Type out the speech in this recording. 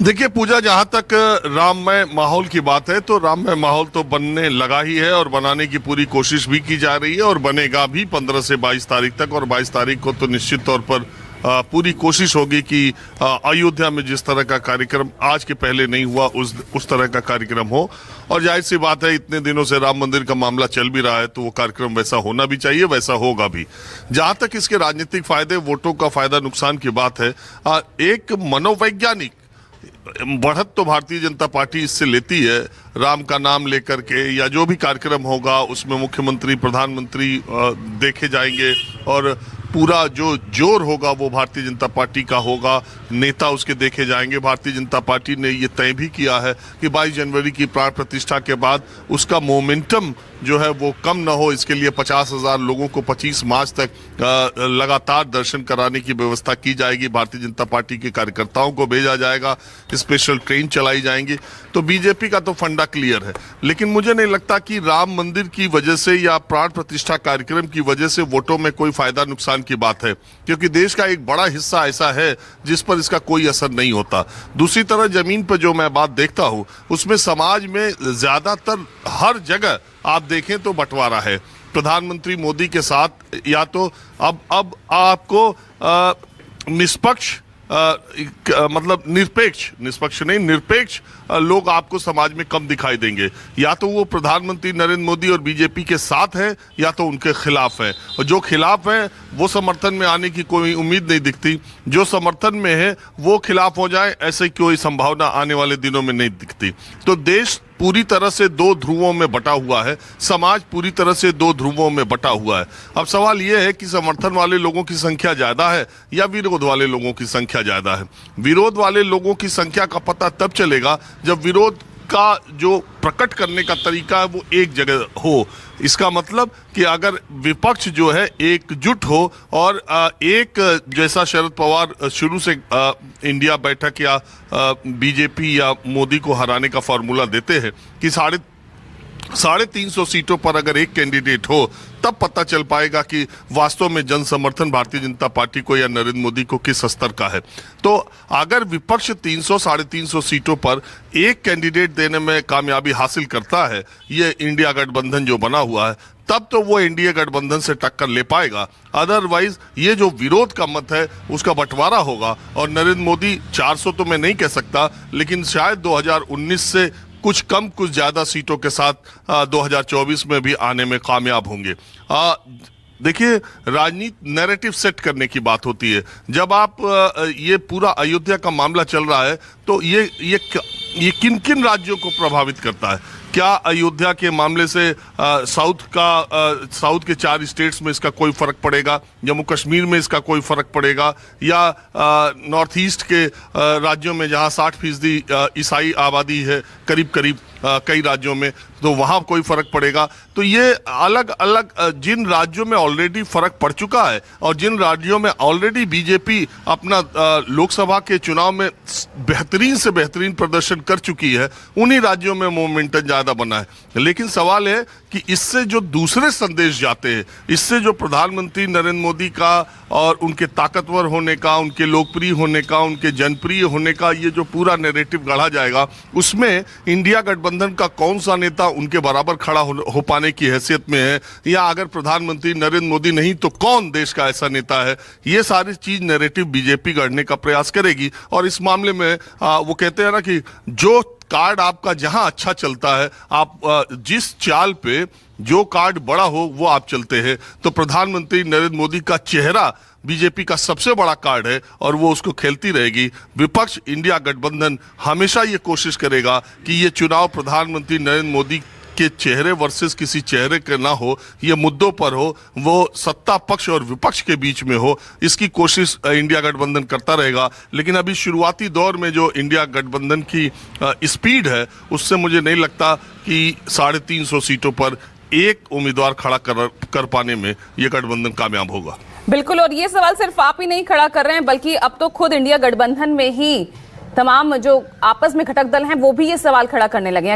देखिए पूजा, जहां तक राममय माहौल की बात है तो राममय माहौल तो बनने लगा ही है और बनाने की पूरी कोशिश भी की जा रही है और बनेगा भी 15 से 22 तारीख तक। और 22 तारीख को तो निश्चित तौर पर पूरी कोशिश होगी कि अयोध्या में जिस तरह का कार्यक्रम आज के पहले नहीं हुआ उस तरह का कार्यक्रम हो। और जाहिर सी बात है, इतने दिनों से राम मंदिर का मामला चल भी रहा है तो वो कार्यक्रम वैसा होना भी चाहिए, वैसा होगा भी। जहां तक इसके राजनीतिक फायदे, वोटों का फायदा नुकसान की बात है, एक मनोवैज्ञानिक बढ़त तो भारतीय जनता पार्टी इससे लेती है। राम का नाम लेकर के या जो भी कार्यक्रम होगा उसमें मुख्यमंत्री, प्रधानमंत्री देखे जाएंगे और पूरा जो जोर होगा वो भारतीय जनता पार्टी का होगा, नेता उसके देखे जाएंगे। भारतीय जनता पार्टी ने ये तय भी किया है कि 22 जनवरी की प्राण प्रतिष्ठा के बाद उसका मोमेंटम जो है वो कम ना हो, इसके लिए 50,000 लोगों को 25 मार्च तक लगातार दर्शन कराने की व्यवस्था की जाएगी। भारतीय जनता पार्टी के कार्यकर्ताओं को भेजा जाएगा, स्पेशल ट्रेन चलाई जाएंगी। तो बीजेपी का तो फंडा क्लियर है, लेकिन मुझे नहीं लगता कि राम मंदिर की वजह से या प्राण प्रतिष्ठा कार्यक्रम की वजह से वोटों में कोई फायदा नुकसान की बात है, क्योंकि देश का एक बड़ा हिस्सा ऐसा है जिस पर इसका कोई असर नहीं होता। दूसरी तरफ जमीन पर जो मैं बात देखता हूं उसमें समाज में ज्यादातर हर जगह आप देखें तो बंटवारा है। प्रधानमंत्री मोदी के साथ या तो अब आपको निष्पक्ष मतलब निष्पक्ष नहीं, निरपेक्ष लोग आपको समाज में कम दिखाई देंगे। या तो वो प्रधानमंत्री नरेंद्र मोदी और बीजेपी के साथ है या तो उनके खिलाफ है, और जो खिलाफ है वो समर्थन में आने की कोई उम्मीद नहीं दिखती। जो समर्थन में है वो खिलाफ हो जाए, ऐसे कोई संभावना आने वाले दिनों में नहीं दिखती। तो देश पूरी तरह से दो ध्रुवों में बटा हुआ है, समाज पूरी तरह से दो ध्रुवों में बटा हुआ है। अब सवाल यह है कि समर्थन वाले लोगों की संख्या ज्यादा है या विरोध वाले लोगों की संख्या ज्यादा है। विरोध वाले लोगों की संख्या का पता तब चलेगा जब विरोध का जो प्रकट करने का तरीका है वो एक जगह हो। इसका मतलब कि अगर विपक्ष जो है एकजुट हो और एक जैसा शरद पवार शुरू से इंडिया बैठक या बीजेपी या मोदी को हराने का फॉर्मूला देते हैं कि 350 सीटों पर अगर एक कैंडिडेट हो, तब पता चल पाएगा कि वास्तव में जन समर्थन भारतीय जनता पार्टी को या नरेंद्र मोदी को किस स्तर का है। तो अगर विपक्ष 300-350 सीटों पर एक कैंडिडेट देने में कामयाबी हासिल करता है, ये इंडिया गठबंधन जो बना हुआ है, तब तो वो एनडीए गठबंधन से टक्कर ले पाएगा। अदरवाइज ये जो विरोध का मत है उसका बंटवारा होगा और नरेंद्र मोदी 400 तो मैं नहीं कह सकता, लेकिन शायद 2019 से कुछ कम कुछ ज्यादा सीटों के साथ 2024 में भी आने में कामयाब होंगे। देखिए, राजनीति नैरेटिव सेट करने की बात होती है। जब आप ये पूरा अयोध्या का मामला चल रहा है तो ये किन किन राज्यों को प्रभावित करता है? क्या अयोध्या के मामले से साउथ के 4 स्टेट्स में इसका कोई फर्क पड़ेगा? जम्मू कश्मीर में इसका कोई फर्क पड़ेगा? या नॉर्थ ईस्ट के राज्यों में जहां 60% ईसाई आबादी है करीब करीब कई राज्यों में, तो वहां कोई फर्क पड़ेगा? तो ये अलग अलग जिन राज्यों में ऑलरेडी फर्क पड़ चुका है और जिन राज्यों में ऑलरेडी बीजेपी अपना लोकसभा के चुनाव में बेहतरीन से बेहतरीन प्रदर्शन कर चुकी है, उन्हीं राज्यों में मोमेंटम ज्यादा बना है। लेकिन सवाल है कि इससे जो दूसरे संदेश जाते हैं, इससे जो प्रधानमंत्री नरेंद्र मोदी का और उनके ताकतवर होने का, उनके लोकप्रिय होने का, उनके जनप्रिय होने का ये जो पूरा नैरेटिव गढ़ा जाएगा, उसमें इंडिया गठबंधन का कौन सा नेता उनके बराबर खड़ा हो पाने की हैसियत में है, या अगर प्रधानमंत्री नरेंद्र मोदी नहीं तो कौन देश का ऐसा नेता है, ये सारी चीज नैरेटिव बीजेपी गढ़ने का प्रयास करेगी। और इस मामले में वो कहते हैं ना कि जो कार्ड आपका जहां अच्छा चलता है, आप जिस चाल पे जो कार्ड बड़ा हो वो आप चलते हैं। तो प्रधानमंत्री नरेंद्र मोदी का चेहरा बीजेपी का सबसे बड़ा कार्ड है और वो उसको खेलती रहेगी। विपक्ष इंडिया गठबंधन हमेशा ये कोशिश करेगा कि ये चुनाव प्रधानमंत्री नरेंद्र मोदी के चेहरे वर्सेस किसी चेहरे के ना हो, ये मुद्दों पर हो, वो सत्ता पक्ष और विपक्ष के बीच में हो, इसकी कोशिश इंडिया गठबंधन करता रहेगा। लेकिन अभी शुरुआती दौर में जो इंडिया गठबंधन की स्पीड है, उससे मुझे नहीं लगता कि 350 सीटों पर एक उम्मीदवार खड़ा कर पाने में यह गठबंधन कामयाब होगा। बिल्कुल, और ये सवाल सिर्फ आप ही नहीं खड़ा कर रहे हैं, बल्कि अब तो खुद इंडिया गठबंधन में ही तमाम जो आपस में घटक दल हैं वो भी ये सवाल खड़ा करने लगे हैं।